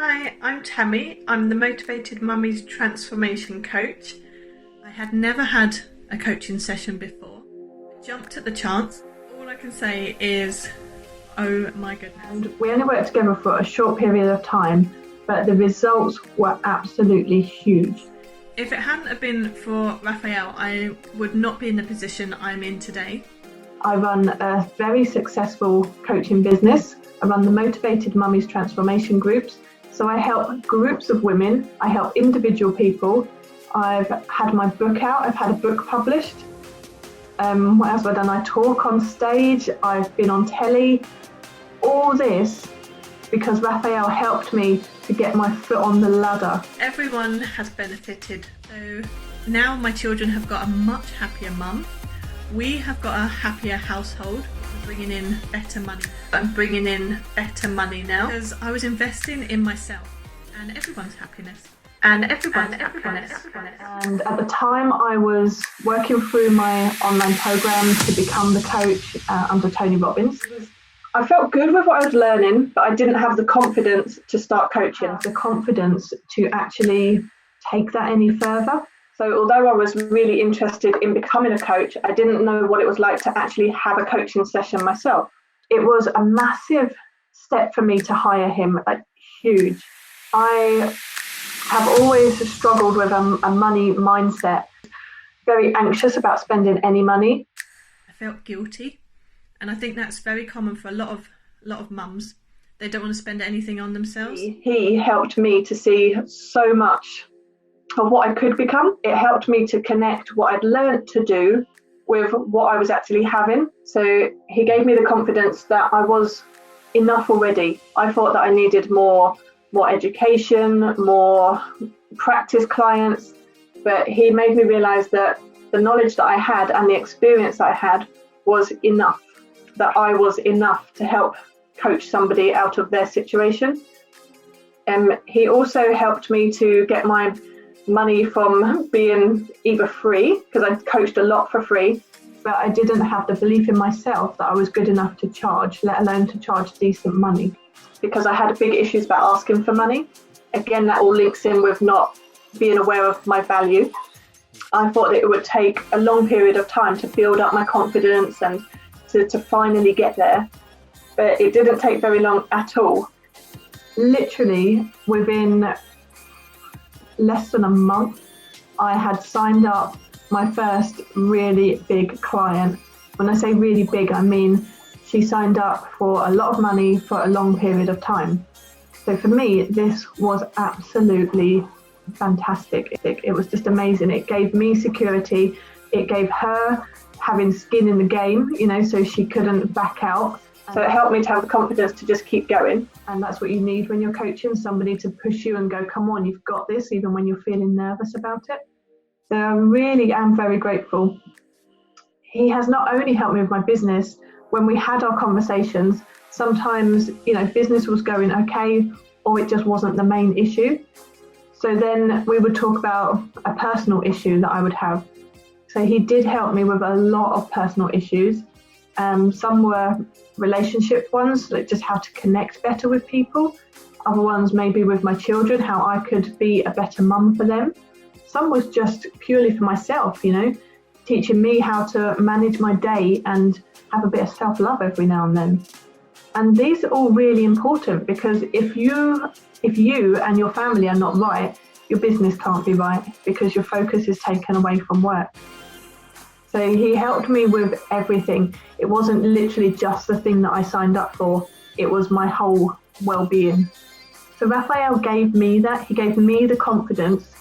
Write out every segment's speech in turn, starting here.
Hi, I'm Tammy. I'm the Motivated Mummy's Transformation Coach. I had never had a coaching session before. I jumped at the chance. All I can say is, oh my goodness. And we only worked together for a short period of time, but the results were absolutely huge. If it hadn't have been for Raphael, I would not be in the position I'm in today. I run a very successful coaching business. I run the Motivated Mummy's Transformation Groups. So I help groups of women, I help individual people. I've had my book out, I've had a book published. What else have I done? I talk on stage, I've been on telly. All this because Raphael helped me to get my foot on the ladder. Everyone has benefited. So now my children have got a much happier mum. We have got a happier household, bringing in better money. I'm bringing in better money now because I was investing in myself and everyone's happiness. And at the time I was working through my online program to become the coach under Tony Robbins. I felt good with what I was learning, but I didn't have the confidence to start coaching, the confidence to actually take that any further. So although I was really interested in becoming a coach, I didn't know what it was like to actually have a coaching session myself. It was a massive step for me to hire him, like huge. I have always struggled with a money mindset, very anxious about spending any money. I felt guilty, and I think that's very common for a lot of mums. They don't want to spend anything on themselves. He helped me to see so much of what I could become. It helped me to connect what I'd learned to do with what I was actually having. So he gave me the confidence that I was enough already. I thought that I needed more education, more practice clients, but he made me realize that the knowledge that I had and the experience that I had was enough, that I was enough to help coach somebody out of their situation. He also helped me to get my money from being either free, because I coached a lot for free, but I didn't have the belief in myself that I was good enough to charge, let alone to charge decent money, because I had big issues about asking for money. Again, that all links in with not being aware of my value. I thought that it would take a long period of time to build up my confidence and to finally get there, but it didn't take very long at all. Literally within less than a month, I had signed up my first really big client. When I say really big, I mean she signed up for a lot of money for a long period of time. So for me, this was absolutely fantastic. It was just amazing. It gave me security. It gave her having skin in the game, so she couldn't back out. So it helped me to have the confidence to just keep going. And that's what you need when you're coaching, somebody to push you and go, come on, you've got this, even when you're feeling nervous about it. So I really am very grateful. He has not only helped me with my business. When we had our conversations, sometimes, business was going okay, or it just wasn't the main issue. So then we would talk about a personal issue that I would have. So he did help me with a lot of personal issues. Some were relationship ones, like just how to connect better with people. Other ones maybe with my children, how I could be a better mum for them. Some was just purely for myself, teaching me how to manage my day and have a bit of self-love every now and then. And these are all really important, because if you and your family are not right, your business can't be right, because your focus is taken away from work. So he helped me with everything. It wasn't literally just the thing that I signed up for. It was my whole well-being. So Raphael gave me that. He gave me the confidence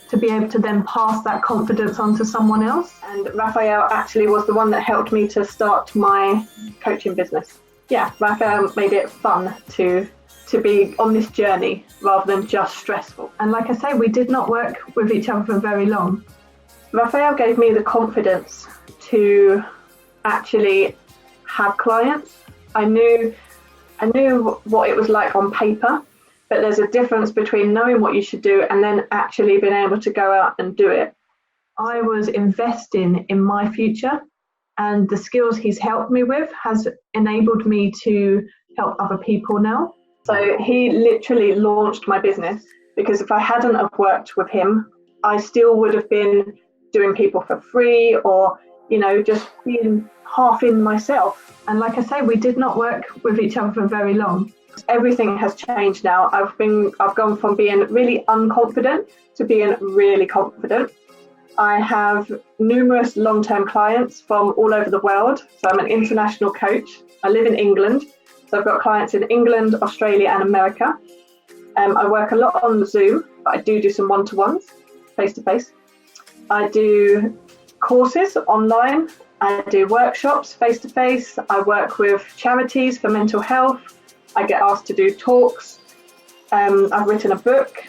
to be able to then pass that confidence on to someone else. And Raphael actually was the one that helped me to start my coaching business. Yeah, Raphael made it fun to be on this journey rather than just stressful. And like I say, we did not work with each other for very long. Raphael gave me the confidence to actually have clients. I knew what it was like on paper, but there's a difference between knowing what you should do and then actually being able to go out and do it. I was investing in my future, and the skills he's helped me with has enabled me to help other people now. So he literally launched my business, because if I hadn't have worked with him, I still would have been doing people for free, or, just being half in myself. And like I say, we did not work with each other for very long. Everything has changed now. I've gone from being really unconfident to being really confident. I have numerous long-term clients from all over the world. So I'm an international coach. I live in England. So I've got clients in England, Australia and America. I work a lot on Zoom, but I do some one-to-ones, face-to-face. I do courses online. I do workshops face-to-face. I work with charities for mental health. I get asked to do talks. I've written a book.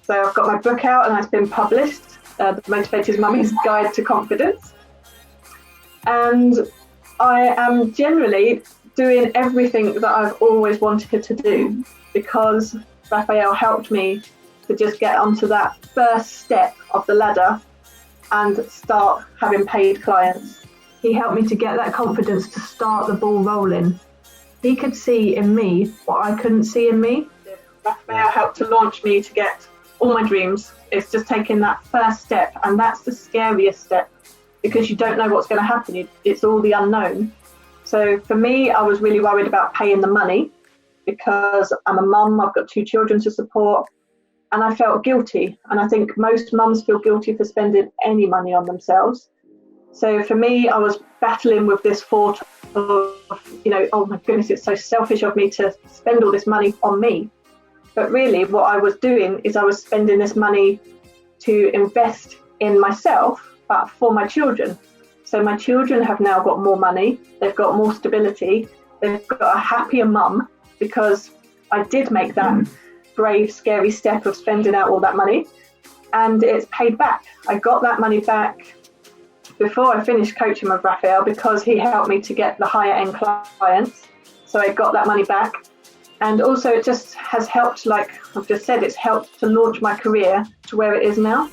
So I've got my book out and it's been published, The Motivated Mummy's Guide to Confidence. And I am generally doing everything that I've always wanted to do, because Raphael helped me to just get onto that first step of the ladder and start having paid clients. He helped me to get that confidence to start the ball rolling. He could see in me what I couldn't see in me. Raphael helped to launch me to get all my dreams. It's just taking that first step, and that's the scariest step, because you don't know what's going to happen. It's all the unknown. So for me, I was really worried about paying the money, because I'm a mum, I've got 2 children to support, and I felt guilty. And I think most mums feel guilty for spending any money on themselves. So for me, I was battling with this thought of, oh my goodness, it's so selfish of me to spend all this money on me. But really what I was doing is I was spending this money to invest in myself, but for my children. So my children have now got more money, they've got more stability, they've got a happier mum, because I did make that brave, scary step of spending out all that money, and it's paid back. I got that money back before I finished coaching with Raphael, because he helped me to get the higher end clients. So I got that money back. And also it just has helped, like I've just said, it's helped to launch my career to where it is now.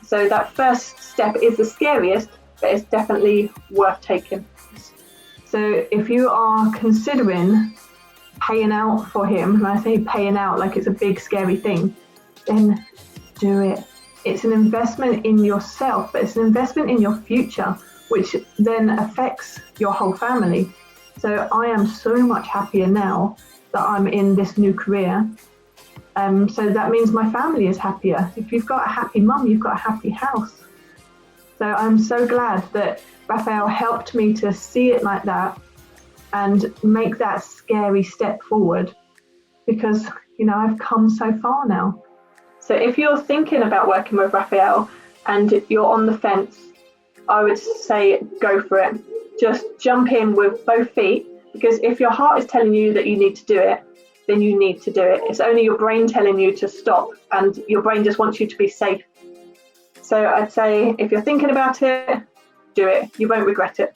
So that first step is the scariest, but it's definitely worth taking. So if you are considering paying out for him, and I say paying out like it's a big scary thing, then do it. It's an investment in yourself, but it's an investment in your future, which then affects your whole family. So I am so much happier now that I'm in this new career. So that means my family is happier. If you've got a happy mum, you've got a happy house. So I'm so glad that Raphael helped me to see it like that and make that scary step forward, because, I've come so far now. So if you're thinking about working with Raphael and you're on the fence, I would say go for it. Just jump in with both feet, because if your heart is telling you that you need to do it, then you need to do it. It's only your brain telling you to stop, and your brain just wants you to be safe. So I'd say if you're thinking about it, do it. You won't regret it.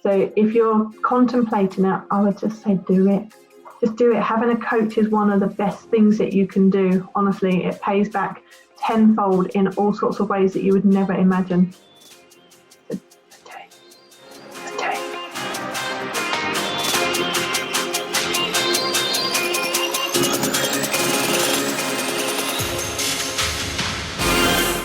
So if you're contemplating it, I would just say do it. Just do it. Having a coach is one of the best things that you can do. Honestly, it pays back tenfold in all sorts of ways that you would never imagine.